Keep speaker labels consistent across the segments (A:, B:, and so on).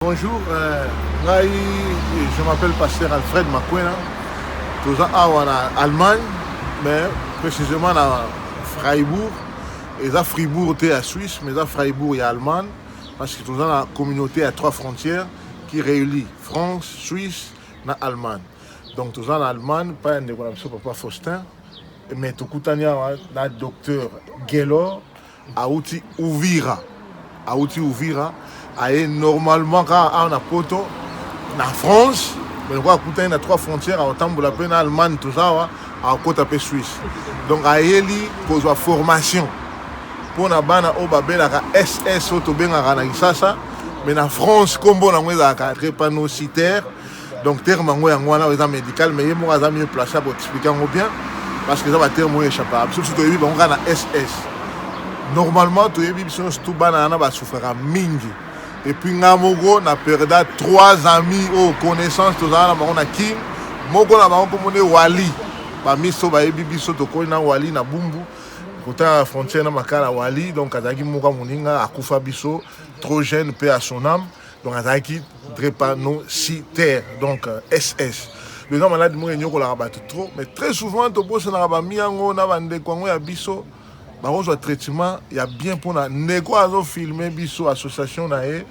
A: Bonjour, je m'appelle Pasteur Alfred Makwena. Nous sommes en Allemagne, mais précisément à Freiburg. Et à Fribourg, c'est à Suisse, mais à Freiburg, il y a Allemagne. Parce que nous sommes dans la communauté à 3 frontières qui réunit France, Suisse et Allemagne. Donc nous sommes en Allemagne, pas un décoration papa Faustin, mais tout le docteur Gelor, Aouti Ouvira. Aouti Ouvira. Normalement, quand on a poto, en France, mais on a 3 frontières, on a en Allemagne, tout ça, on a en Suisse. Donc, il y a une formation. Pour la SS, mais en France, comme on a un drépanocytaire, donc terme médical, mais il est mieux placé pour expliquer bien, parce que ça va terme échappable. Sauf si tu as un SS. Normalement, tu as tout banana souffrir à mingi. Et puis Namogo n'a perdu 3 amis aux connaissances tout ça on a Kim Mogo na bango comme Wali ba miso ba biso to ko na Wali na Bumbu côté frontière na makala Wali donc azaki moka moninga akufa biso trop jeune paix à son âme donc azaki drépanocytaire donc SS le nom malade mo nyoko la rabat trop mais très souvent to bosse na ba miango na bande ko ya biso ba on traitement il y a bien pour na nego azo filmer biso association na e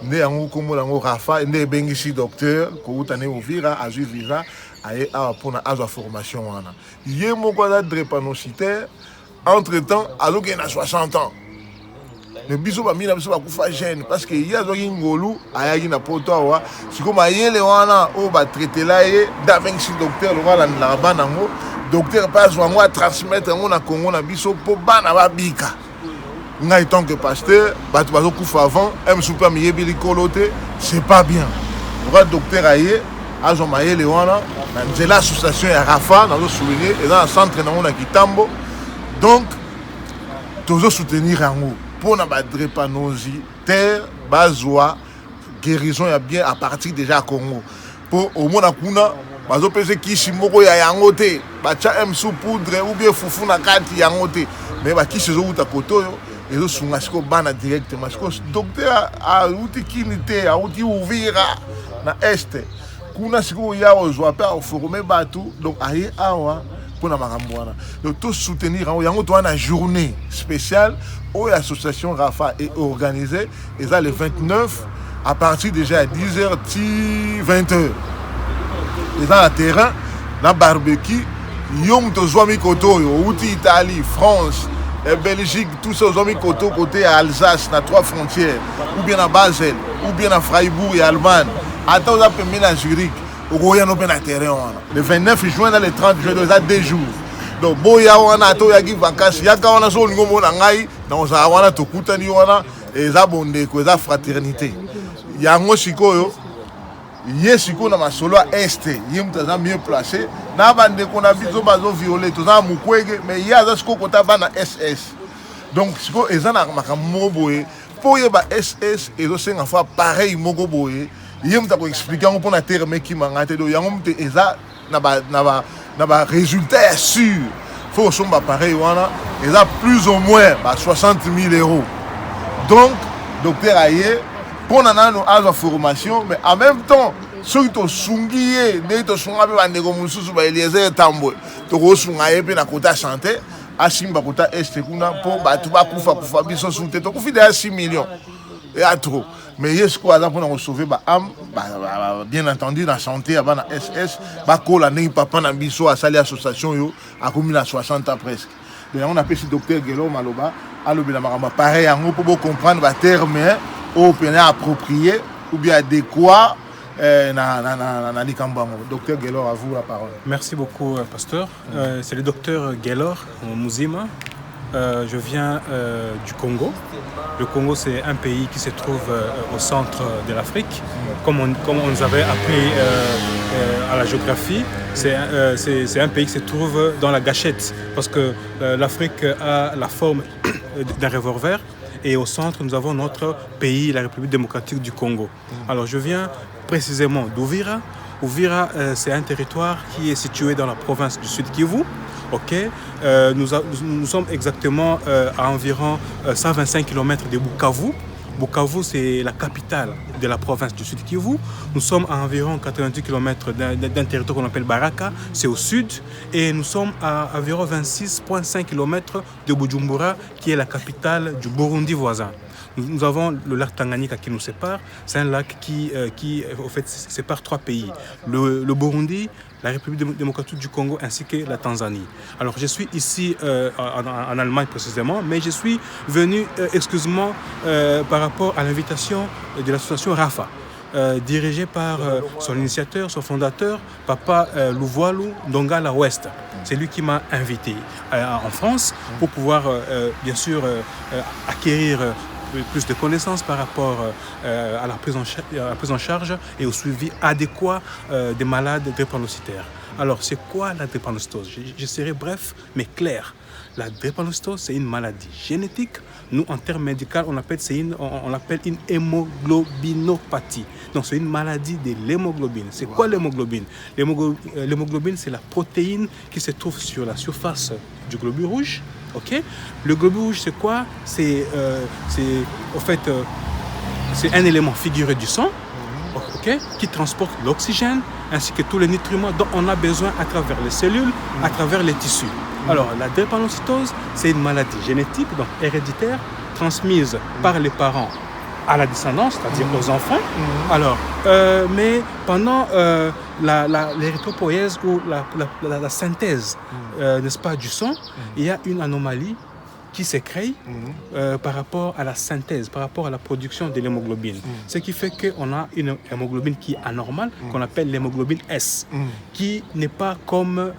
A: ne yango komo lango Rafa ne bengisi docteur ko utane Ouvira azu visa aye a pour na azo formation wana ye moko da drépanocytaire entre temps azo ke na 60 ans mais biso ba mina biso ba kufa jeune parce que ya zo ngolu ayaki na poto wa siko mayele wana o ba traiter la ye da bengisi docteur lo wala na bana ngo docteur pas moi transmettre na Congo na biso po bana ba bika ngai tant que pasteur batu bazo kufa avant m super miyebili kolote c'est pas bien le docteur aye azo mayele wana na nzela association ya Rafa na zo souligner et dans le centre na Kitambo donc toujours soutenir yango pour na ba drépanocytaire bazwa guérison ya bien à partir déjà à Congo pour au mona kuna bazo pese kisi moko ya yango te bacha msu poudre ou bien fufu na kati yango te mais ba kisi zo uta kotoyo ezo sunga siko bana directement siko docteur a uti kinite a uti Ouvira na este kuna siko ya ozwa pa former batu donc aye awa pour na makambo wana donc tout soutenir yango to na journée spéciale où l'association Rafa est organisée et ça le 29 à partir déjà à 10h 20h et dans le terrain, dans le barbecue, Yom Tozwami Koto, Outi Italie, France, Belgique, tous ces Zwami Koto côté Alsace, dans 3 frontières, ou bien à Basel, ou bien à Freiburg et Allemagne. Attends, on a permis à Zurich, au Goya no ben terrain. Le 29 juin, dans le 30 juin, il y a 2 jours. Donc, Boya wana to yagi vacances, yaka wana so ngomo na ngai, dans za wana to kutani wana, et za bonde ko za fraternité. Yango sikoyo yesiko na masolo este yimtaza mieux placé na bande ko na bizo bazo violer to za mukwege mais yaza siko kota bana SS donc siko ezana makambo boye po yeba SS ezo senga fa pareil moko boye yimta ko expliquer on pona terme ki mangate do yango mte eza na ba résultat sûr faut somba pareil wana eza plus ou moins 60 000 €. Donc docteur Aye pour nano à formation mais en même temps ceux qui sungiye ne to sunga be bande ko mususu ba Eliezer Tambo to ko sunga yepe na kota santé asimba kota este kuna po batu ba kufa biso sunte to kufi de 6 millions et à trop mais est-ce qu'on a pour sauver ba am bien entendu la santé avant la SS ba ko la nei papa na biso à sali association yo a commis la 60 ans presque donc on appelle ce docteur Gelor Maloba alobi la marama pareil en pour comprendre ba terme au pénal approprié ou bien adéquat na likambango. Docteur Gelor, à vous la parole.
B: Merci beaucoup, pasteur. C'est le docteur Gelor Muzima. Je viens du Congo. Le Congo, c'est un pays qui se trouve au centre de l'Afrique. Comme on nous avait appris à la géographie, c'est un pays qui se trouve dans la gâchette parce que l'Afrique a la forme d'un revolver. Et au centre, nous avons notre pays, la République démocratique du Congo. Alors, je viens précisément d'Ouvira. Ouvira, c'est un territoire qui est situé dans la province du Sud Kivu. Okay. Nous sommes exactement à environ 125 km de Bukavu. Bukavu, c'est la capitale de la province du Sud Kivu. Nous sommes à environ 90 km d'un territoire qu'on appelle Baraka, c'est au sud. Et nous sommes à environ 26,5 km de Bujumbura, qui est la capitale du Burundi voisin. Nous avons le lac Tanganyika qui nous sépare. C'est un lac qui en fait, sépare 3 pays. Le Burundi, la République démocratique du Congo ainsi que la Tanzanie. Alors je suis ici en Allemagne précisément, mais je suis venu exclusivement par rapport à l'invitation de l'association RAFA, dirigée par son initiateur, son fondateur, Papa Louvoilou Ndongala West. C'est lui qui m'a invité en France pour pouvoir bien sûr acquérir plus de connaissances par rapport à la prise en charge et au suivi adéquat des malades drépanocytaires. Alors, c'est quoi la drépanocytose? Je serai bref mais clair. La drépanocytose, c'est une maladie génétique. Nous, en termes médicaux, on l'appelle une hémoglobinopathie. Donc, c'est une maladie de l'hémoglobine. C'est quoi l'hémoglobine? L'hémoglobine, c'est la protéine qui se trouve sur la surface du globule rouge. Okay. Le globule rouge, c'est quoi? C'est un élément figuré du sang, okay, qui transporte l'oxygène ainsi que tous les nutriments dont on a besoin à travers les cellules, à travers les tissus. Alors, la drépanocytose, c'est une maladie génétique, donc héréditaire, transmise par les parents à la descendance, c'est-à-dire aux enfants. Alors, mais pendant l'érythropoïèse ou la synthèse, n'est-ce pas, du sang, il y a une anomalie qui se crée par rapport à la synthèse, par rapport à la production de l'hémoglobine. Ce qui fait qu'on a une hémoglobine qui est anormale, qu'on appelle l'hémoglobine S, qui n'est pas comme...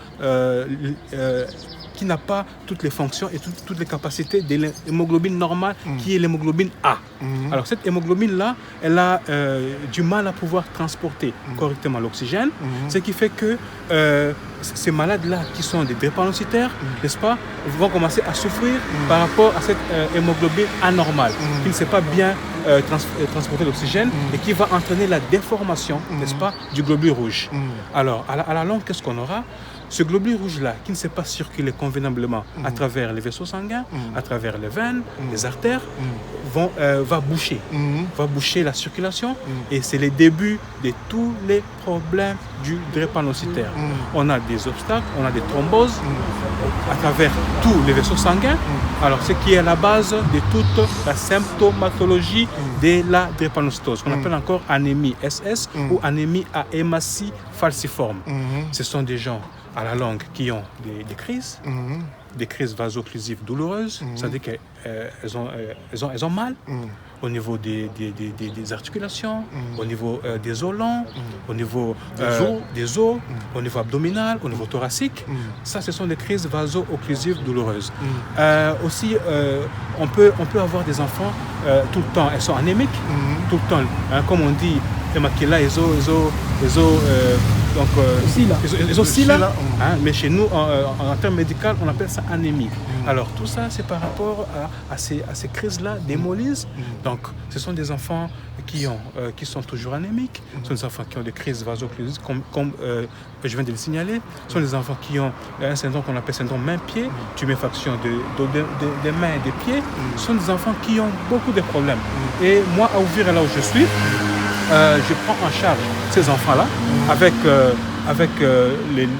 B: qui n'a pas toutes les fonctions et toutes les capacités de l'hémoglobine normale, qui est l'hémoglobine A. Alors cette hémoglobine-là, elle a du mal à pouvoir transporter correctement l'oxygène, ce qui fait que ces malades-là qui sont des drépanocytaires, n'est-ce pas, vont commencer à souffrir par rapport à cette hémoglobine anormale, qui ne sait pas bien transporter l'oxygène et qui va entraîner la déformation, n'est-ce pas, du globule rouge. Alors, à la longue, qu'est-ce qu'on aura? Ce globule rouge-là, qui ne sait pas circuler convenablement à travers les vaisseaux sanguins, à travers les veines, les artères, va boucher la circulation, et c'est le début de tous les problèmes du drépanocytaire. On a des obstacles, on a des thromboses à travers tous les vaisseaux sanguins. Alors, ce qui est à la base de toute la symptomatologie de la drépanocytose, qu'on appelle encore anémie SS ou anémie à hématie falciforme. Ce sont des gens à la longue qui ont des crises, des crises vaso-occlusives douloureuses, c'est-à-dire qu'elles ont mal au niveau des articulations, au niveau des os longs, au niveau des os, au niveau abdominal, au niveau thoracique. Ça, ce sont des crises vaso-occlusives douloureuses. Aussi, on peut avoir des enfants tout le temps, elles sont anémiques, tout le temps, comme on dit, ils oscillent là, mais chez nous, en termes médicaux, on appelle ça anémie. Alors tout ça, c'est par rapport à ces crises-là d'hémolyse. Donc, ce sont des enfants qui sont toujours anémiques, ce sont des enfants qui ont des crises vaso-occlusives, comme je viens de le signaler. Ce sont des enfants qui ont un syndrome qu'on appelle syndrome main-pied, tuméfaction des mains et des pieds. Ce sont des enfants qui ont beaucoup de problèmes. Et moi, à Uvira, là où je suis, je prends en charge ces enfants-là avec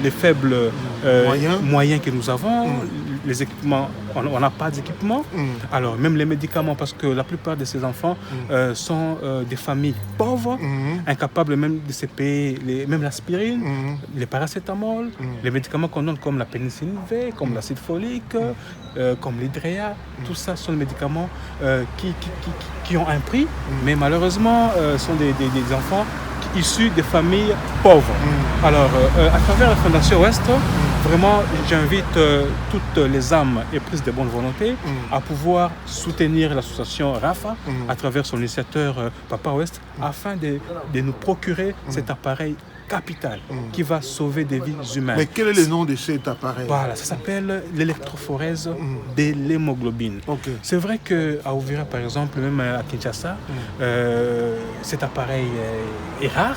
B: les faibles moyens que nous avons. Les équipements, on n'a pas d'équipement. Alors, même les médicaments, parce que la plupart de ces enfants sont des familles pauvres, incapables même de se payer même l'aspirine, les paracétamol, les médicaments qu'on donne comme la pénicilline V, comme l'acide folique, comme l'hydréa. Tout ça sont des médicaments qui ont un prix, mais malheureusement, sont des enfants issus des familles pauvres. Alors, à travers la Fondation Ouest, vraiment, j'invite toutes les âmes éprises de bonne volonté à pouvoir soutenir l'association RAFA à travers son initiateur Papa Ouest, afin de nous procurer cet appareil capital qui va sauver des vies humaines.
A: Mais quel est le nom de cet appareil?
B: Voilà, ça s'appelle l'électrophorèse de l'hémoglobine. C'est vrai qu'à Uvira, par exemple, même à Kinshasa, cet appareil est rare.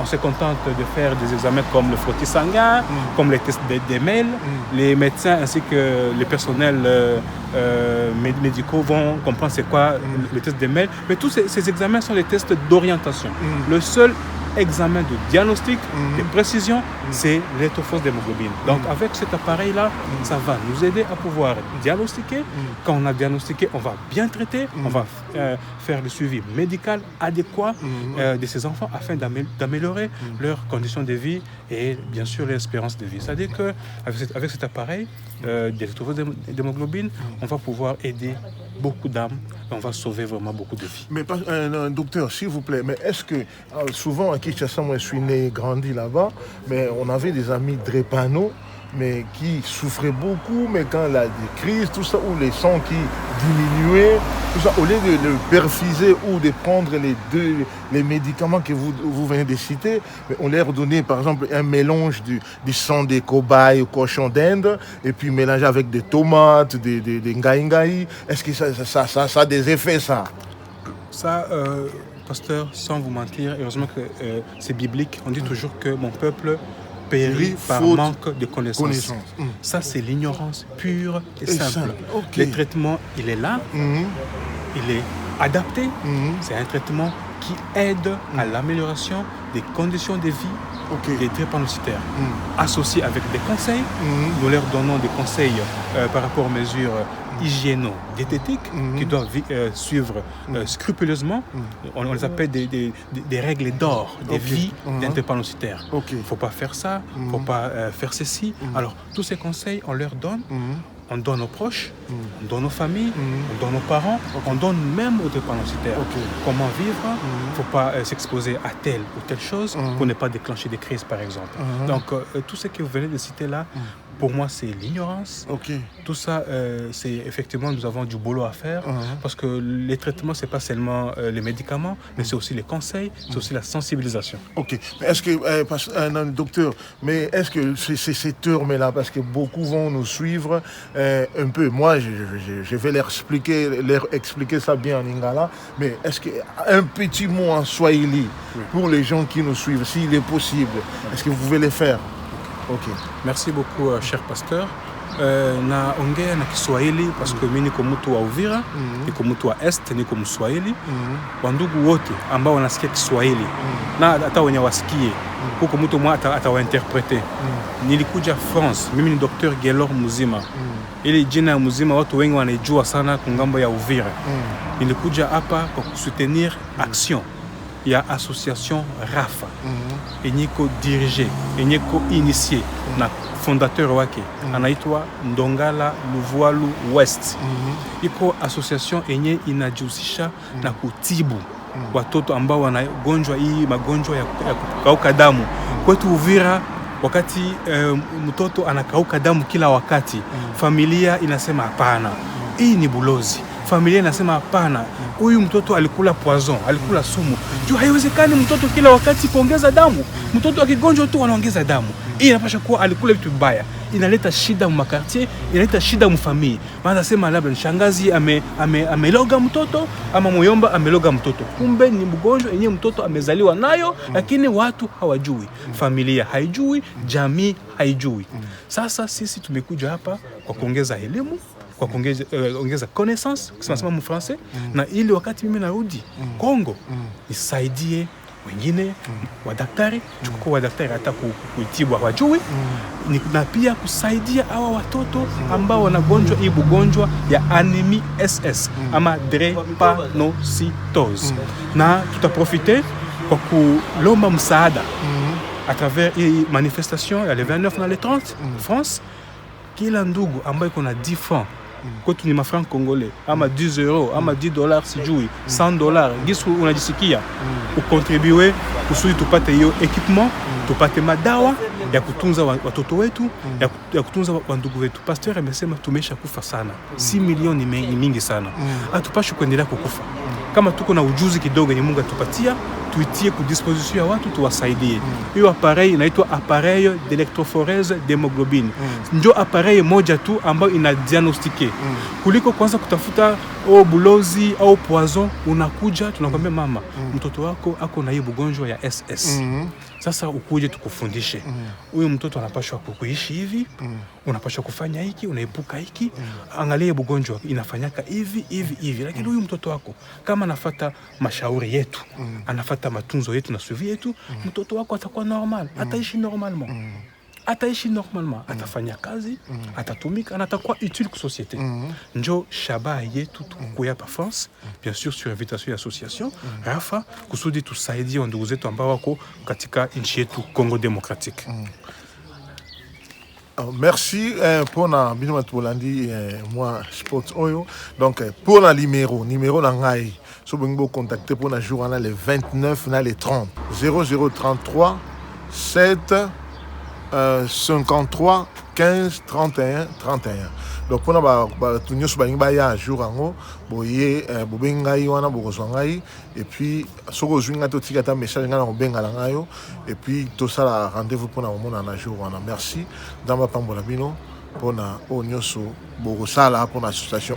B: On se contente de faire des examens comme le frottis sanguin, comme les tests des mails. Les médecins ainsi que les personnels médicaux vont comprendre c'est quoi le test des mails. Mais tous ces examens sont des tests d'orientation. Le seul examen de diagnostic, de précision, c'est l'électrophorèse d'hémoglobine. Donc avec cet appareil-là, ça va nous aider à pouvoir diagnostiquer. Quand on a diagnostiqué, on va bien traiter, on va faire le suivi médical adéquat de ces enfants afin d'améliorer leurs conditions de vie et bien sûr l'espérance de vie. C'est-à-dire qu'avec cet appareil d'électrophorèse d'hémoglobine, on va pouvoir aider beaucoup d'âmes, on va sauver vraiment beaucoup de vies.
A: Mais docteur, s'il vous plaît, mais est-ce que souvent à Kinshasa, moi je suis né et grandi là-bas, mais on avait des amis drépano, mais qui souffraient beaucoup, mais quand il y a des crises, tout ça, ou les sangs qui diminuaient, tout ça, au lieu de le perfuser ou de prendre les médicaments que vous venez de citer, on leur donnait par exemple un mélange du sang des cobayes ou cochons d'Inde, et puis mélanger avec des tomates, des ngaï. Est-ce que ça a des effets, ça?
B: Ça, pasteur, sans vous mentir, heureusement que c'est biblique, on dit toujours que mon peuple périt par manque de connaissances. Ça, c'est l'ignorance pure et simple. Okay. Le traitement, il est là, il est adapté. C'est un traitement qui aide à l'amélioration des conditions de vie des drépanocytaires. Associé avec des conseils, nous leur donnons des conseils par rapport aux mesures hygiéno-diététiques qui doivent suivre scrupuleusement. On les appelle des règles d'or, des vies d'un drépanocytaire. Il ne faut pas faire ça, il ne faut pas faire ceci. Alors, tous ces conseils, on leur donne. On donne aux proches, on donne aux familles, on donne aux parents, on donne même aux drépanocytaires. Comment vivre, il ne faut pas s'exposer à telle ou telle chose pour ne pas déclencher des crises, par exemple. Donc, tout ce que vous venez de citer là, pour moi, c'est l'ignorance. Tout ça, c'est effectivement, nous avons du boulot à faire parce que les traitements, ce n'est pas seulement les médicaments, mais c'est aussi les conseils, c'est aussi la sensibilisation.
A: Mais est-ce que, docteur, mais est-ce que ces termes-là, parce que beaucoup vont nous suivre un peu, moi, je vais leur expliquer ça bien en lingala, mais est-ce qu'un petit mot en swahili pour les gens qui nous suivent, s'il est possible, est-ce que vous pouvez le faire?
B: Merci beaucoup, cher pasteur. Naongea na Kiswahili parce que mimi niko mtu wa Uvira, niko mtu wa Est, niko Mswahili. Wandugu wote ambao wanasikia Kiswahili na hata wenye wasikie huko mtu mmoja atawainterprete. Nilikuja France, mimi ni Dr. Gelor Muzima. Ile jina ya Muzima watu wengi wanajua sana kungambo ya Uvira. Nilikuja hapa kwa kusoutenir action ya association Rafa. Enyiko dirige, enyiko initié na fondateur wake anaitwa Ndongala Luvualu West. Iko association yenye inajihusisha na kutibu watoto ambao wanagonjwa hii magonjwa ya kukauka damu. Kwetu Uvira, wakati mtoto anakauka damu kila wakati, familia inasema hapana, hii ni bulozi. Familia inasema hapana, huyu mtoto alikula poison, alikula sumu. Juu haiwezekani mtoto kila wakati kuongeza damu. Mtoto akigonjwa tu anaongeza damu. Hii inapasha kuwa alikula vitu vibaya. Inaleta shida mu makartier, inaleta shida mu famille. Maana sema labda shangazi ameloga mtoto ama muyomba ameloga mtoto. Kumbe ni mgonjwa yenyewe mtoto amezaliwa nayo, lakini watu hawajui. Familia haijui, jamii haijui. Sasa sisi tumekuja hapa kwa kuongeza elimu, kwa kuongeza connaissance, kusema mu français, na ili wakati mimi narudi Kongo nisaidie wengine wadaktari, chukua wadaktari hata kuitibu hawajui, na pia kusaidia hawa watoto ambao wanagonjwa hii ugonjwa ya anémie SS ama drépanocytose. Na tutaprofite kwa kulomba msaada à travers hii manifestation ya le 29 na le 30 France. Kila ndugu ambaye kuna 10 francs kwetu ni mafranc congolais ama 10 euros ama 10 dollars sijui $100 gisu unajisikia ukontribue kusudi tupate hiyo equipment, tupate madawa ya kutunza watoto wetu, ya kutunza wandugu wetu. Pasteur amesema tumesha kufa sana, 6 milioni ni mingi sana, hatupashi kuendelea kukufa. Kama tuko na ujuzi kidogo ni Mungu atupatia, tuitie ku disposition ya watu tuwasaidie. Hiyo appareil inaitwa appareil d'électrophorèse d'hémoglobine. Ndio appareil moja tu ambayo ina diagnostike. Kuliko kwanza kutafuta bulozi au poison, unakuja tunakwambia mama, mtoto wako ako na hii ugonjwa ya SS. Sasa ukuje tukufundishe. Huyu mtoto anapaswa kuishi hivi, unapaswa kufanya hiki, unaepuka hiki, angalia ugonjwa inafanyaka hivi. Lakini huyu mtoto wako kama anafuata mashauri yetu, anafuata matunzo yetu na suivi yetu, mtoto wako atakuwa normal, ataishi normalement. Atafanya kazi, atatumika, na atakuwa utile kwa société. Njo shabaha yetu tukuya pa France, bien sûr sur invitation ya association Rafa, kusudi tusaidie ndugu zetu ambao wako katika nchi yetu Congo démocratique.
A: Merci pour na bino Tolandi moi sport oyo. Donc pour la numéro na ngai so bongo contacter pour na jour le 29 na le 30 0033 7 53 15 31 31. Donc pour na tunyo so ba ya jour ango boye bobengai wana bokozwangai et puis soko zwinga to tikata message ngana obenga la ngayo et puis tout ça la rendez-vous pour na mona na jour wana. Merci dans ma pambola bino pour na onyoso bokosala pour na association